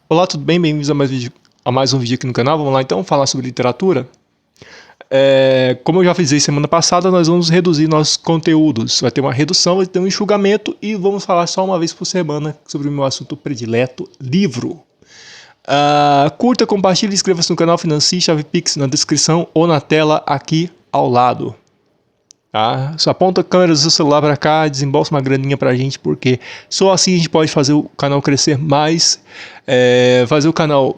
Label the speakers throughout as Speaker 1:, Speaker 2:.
Speaker 1: Olá, tudo bem? Bem-vindos a mais um vídeo aqui no canal. Vamos lá então falar sobre literatura. Como eu já fiz semana passada, nós vamos reduzir nossos conteúdos. Vai ter uma redução, vai ter um enxugamento e vamos falar só uma vez por semana sobre o meu assunto predileto, livro. Curta, compartilhe, inscreva-se no canal, financie, chave Pix na descrição ou na tela aqui ao lado. Tá? Só aponta a câmera do seu celular para cá, desembolsa uma graninha pra gente, porque só assim a gente pode fazer o canal crescer mais, fazer o canal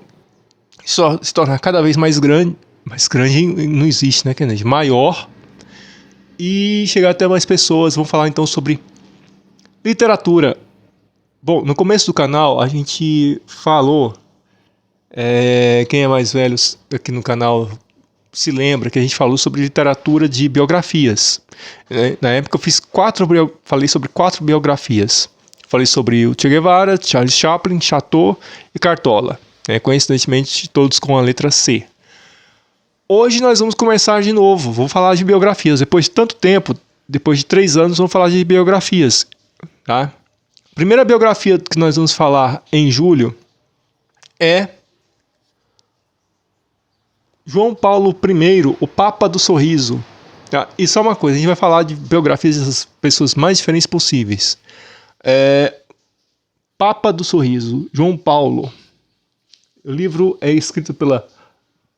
Speaker 1: só se tornar cada vez mais grande não existe, né, Kennedy? Maior, e chegar até mais pessoas. Vamos falar então sobre literatura. Bom, no começo do canal a gente falou, quem é mais velho aqui no canal se lembra que a gente falou sobre literatura de biografias. Na época eu falei sobre 4 biografias. Falei sobre o Che Guevara, Charles Chaplin, Chateau e Cartola. Coincidentemente, todos com a letra C. Hoje nós vamos começar de novo. Vou falar de biografias. Depois de tanto tempo, depois de 3 anos, vamos falar de biografias. Tá? A primeira biografia que nós vamos falar em julho é João Paulo I, o Papa do Sorriso. Tá? E só uma coisa, a gente vai falar de biografias das pessoas mais diferentes possíveis. Papa do Sorriso, João Paulo. O livro é escrito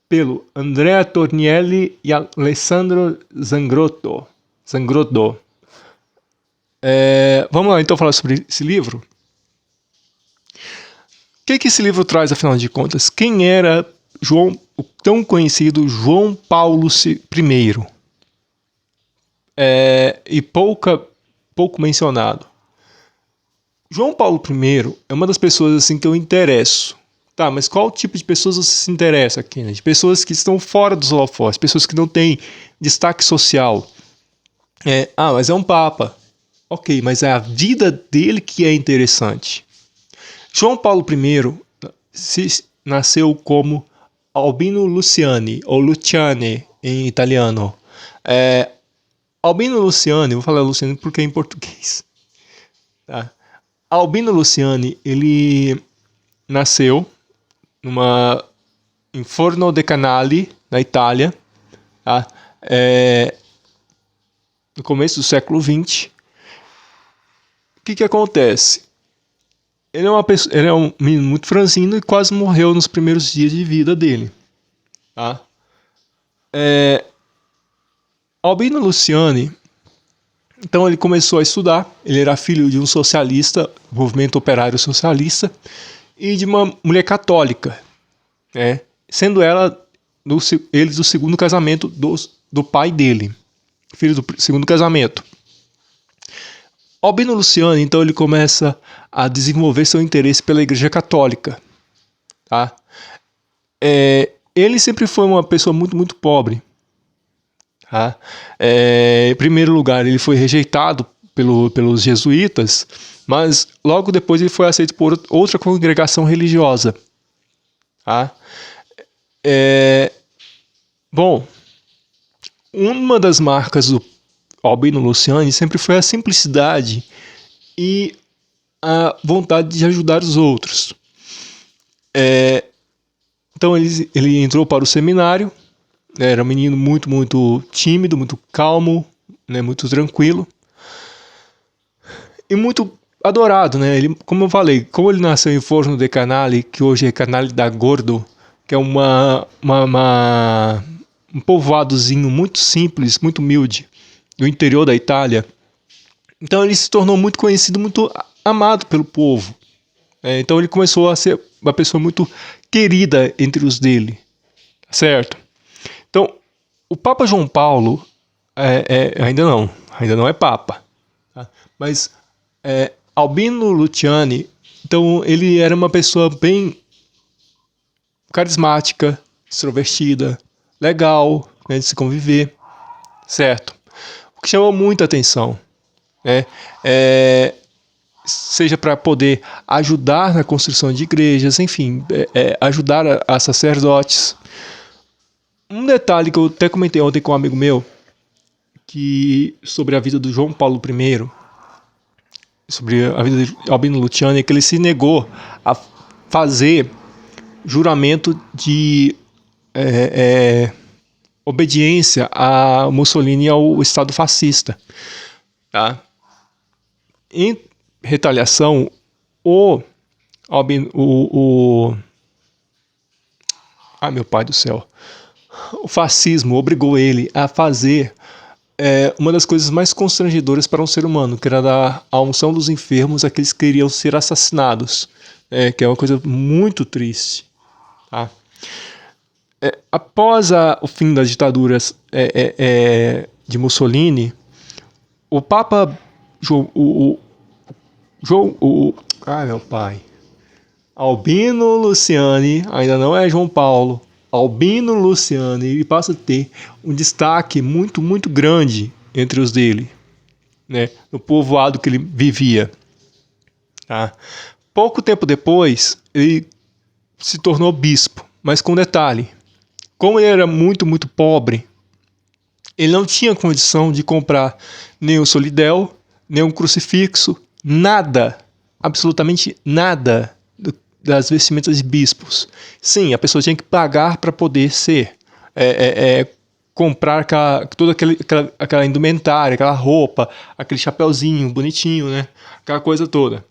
Speaker 1: pelo Andrea Tornielli e Alessandro Zangrotto. Vamos lá então falar sobre esse livro. O que esse livro traz, afinal de contas? Quem era o tão conhecido João Paulo I? E pouco mencionado. João Paulo I é uma das pessoas assim que eu interesso. Tá, mas qual tipo de pessoas você se interessa, Kennedy? Pessoas que estão fora dos holofotes, pessoas que não têm destaque social. Mas é um papa. Ok, mas é a vida dele que é interessante. João Paulo I nasceu como Albino Luciani, ou Luciane em italiano. Albino Luciani, vou falar Luciani porque é em português. Tá? Albino Luciani, ele nasceu em Forno de Canali, na Itália, tá? No começo do século XX. O que acontece? Ele é um menino muito franzino e quase morreu nos primeiros dias de vida dele. Tá? Albino Luciani, então ele começou a estudar. Ele era filho de um socialista, movimento operário socialista, e de uma mulher católica, sendo eles do segundo casamento do pai dele, filho do segundo casamento. Albino Luciani, então, ele começa a desenvolver seu interesse pela Igreja Católica. Tá? Ele sempre foi uma pessoa muito, muito pobre. Tá? Em primeiro lugar, ele foi rejeitado pelos jesuítas, mas logo depois ele foi aceito por outra congregação religiosa. Tá? Bom, uma das marcas do Albino Luciani sempre foi a simplicidade e a vontade de ajudar os outros. Então ele entrou para o seminário. Era um menino muito, muito tímido, muito calmo, muito tranquilo e muito adorado, né? Ele, como eu falei, como ele nasceu em Forno de Canali, que hoje é Canale da Gordo, que é um povoadozinho muito simples, muito humilde, do interior da Itália. Então ele se tornou muito conhecido, muito amado pelo povo. Então ele começou a ser uma pessoa muito querida entre os dele, certo? Então, o Papa João Paulo ainda não é Papa, tá? Mas Albino Luciani, então ele era uma pessoa bem carismática, extrovertida, legal, de se conviver, certo? O que chamou muita atenção, seja para poder ajudar na construção de igrejas, enfim, ajudar a sacerdotes. Um detalhe que eu até comentei ontem com um amigo meu, sobre a vida do João Paulo I, sobre a vida de Albino Luciani, é que ele se negou a fazer juramento de obediência a Mussolini e ao Estado fascista. Tá? Em retaliação, ai, meu pai do céu, o fascismo obrigou ele a fazer uma das coisas mais constrangedoras para um ser humano, que era dar a unção dos enfermos àqueles que queriam ser assassinados, que é uma coisa muito triste. Tá? Após o fim das ditaduras de Mussolini, o Papa ai, meu pai, Albino Luciani, ainda não é João Paulo, Albino Luciani, ele passa a ter um destaque muito, muito grande entre os dele, né, no povoado que ele vivia. Tá? Pouco tempo depois, ele se tornou bispo, mas com detalhe, como ele era muito, muito pobre, ele não tinha condição de comprar nem o solidel, nem um crucifixo, nada, absolutamente nada das vestimentas de bispos. Sim, a pessoa tinha que pagar para poder comprar toda aquela indumentária, aquela roupa, aquele chapeuzinho bonitinho, né? Aquela coisa toda.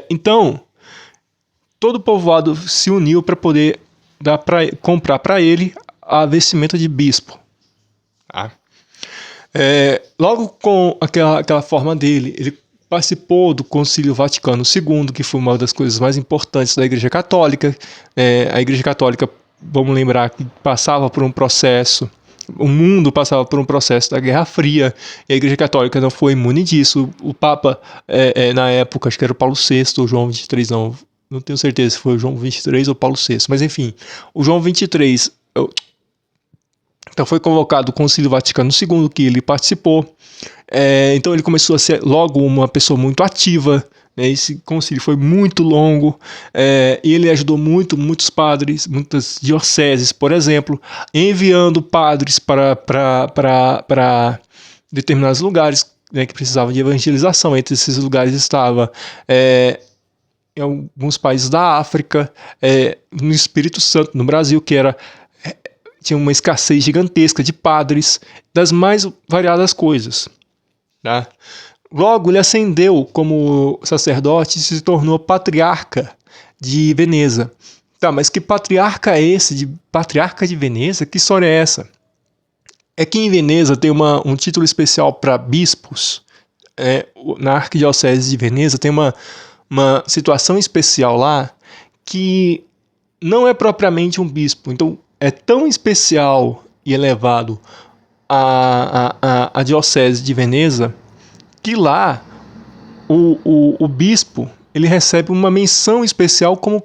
Speaker 1: Então, todo o povoado se uniu para poder comprar para ele a vestimenta de bispo. Tá? Logo com aquela forma dele, ele participou do Concílio Vaticano II, que foi uma das coisas mais importantes da Igreja Católica. A Igreja Católica, vamos lembrar, que passava por um processo, o mundo passava por um processo da Guerra Fria, e a Igreja Católica não foi imune disso. O Papa, na época, acho que era o Paulo VI, ou João XXIII, não tenho certeza se foi o João XXIII ou Paulo VI, mas enfim, o João XXIII... Então foi convocado o Concílio Vaticano II, que ele participou. Então ele começou a ser logo uma pessoa muito ativa, né? Esse concílio foi muito longo, e ele ajudou muitos padres, muitas dioceses, por exemplo, enviando padres para determinados lugares, né, que precisavam de evangelização. Entre esses lugares estava em alguns países da África, no Espírito Santo, no Brasil, que tinha uma escassez gigantesca de padres, das mais variadas coisas. Tá? Logo, ele ascendeu como sacerdote e se tornou patriarca de Veneza. Tá, mas que patriarca é esse, de patriarca de Veneza? Que história é essa? É que em Veneza tem um título especial para bispos. Na Arquidiocese de Veneza tem uma situação especial lá que não é propriamente um bispo. Então, é tão especial e elevado a diocese de Veneza que lá o bispo ele recebe uma menção especial como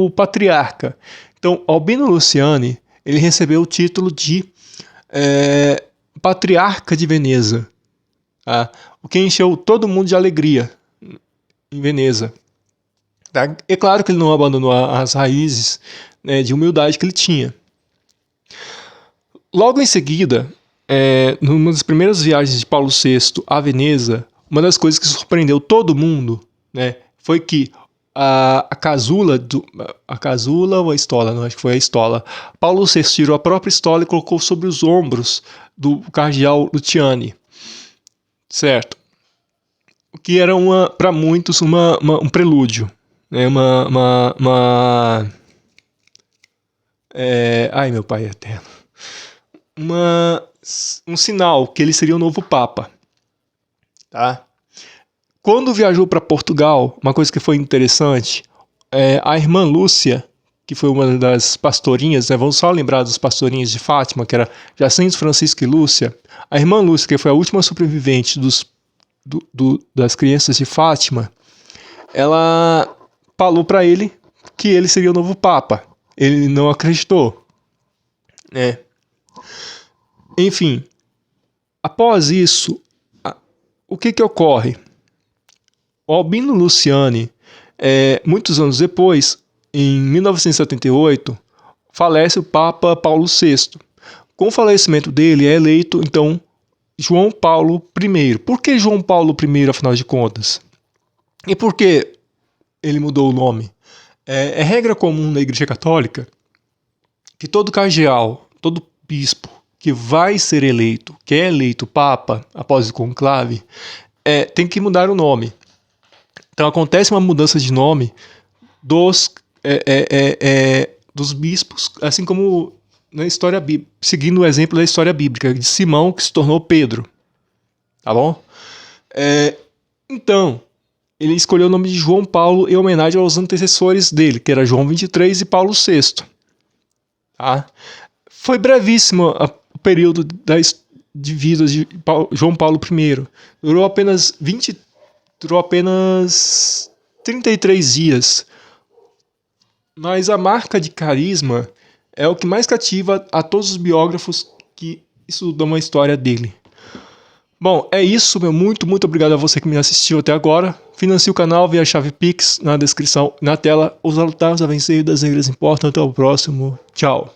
Speaker 1: patriarca. Então, Albino Luciani ele recebeu o título de patriarca de Veneza, tá? O que encheu todo mundo de alegria em Veneza. Tá? É claro que ele não abandonou as raízes, né, de humildade que ele tinha. Logo em seguida, numa das primeiras viagens de Paulo VI a Veneza, uma das coisas que surpreendeu todo mundo, né, foi que a casula ou a estola, não, acho que foi a estola, Paulo VI tirou a própria estola e colocou sobre os ombros do cardeal Luciani, certo? O que era para muitos um prelúdio, né, ai, meu pai eterno. Um sinal que ele seria o novo Papa. Tá? Quando viajou para Portugal, uma coisa que foi interessante, a irmã Lúcia, que foi uma das pastorinhas, né, vamos só lembrar dos pastorinhos de Fátima, que era Jacinto, Francisco e Lúcia. A irmã Lúcia, que foi a última sobrevivente das crianças de Fátima, ela falou para ele que ele seria o novo Papa. Ele não acreditou, né? Enfim, após isso, o que ocorre? O Albino Luciani, muitos anos depois, em 1978, falece o Papa Paulo VI. Com o falecimento dele, é eleito, então, João Paulo I. Por que João Paulo I, afinal de contas? E por que ele mudou o nome? É regra comum na Igreja Católica que todo cardeal, todo bispo que vai ser eleito, que é eleito papa após o conclave, tem que mudar o nome. Então acontece uma mudança de nome dos bispos, assim como na história bíblica, seguindo o exemplo da história bíblica, de Simão, que se tornou Pedro. Tá bom? Então, ele escolheu o nome de João Paulo em homenagem aos antecessores dele, que era João 23 e Paulo VI. Tá? Foi brevíssimo o período de vida de João Paulo I. Durou apenas 33 dias. Mas a marca de carisma é o que mais cativa a todos os biógrafos que estudam a história dele. Bom, é isso, meu. Muito obrigado a você que me assistiu até agora. Financie o canal via chave Pix na descrição, na tela. Os resultados a vencer das regras importam. Até o próximo. Tchau.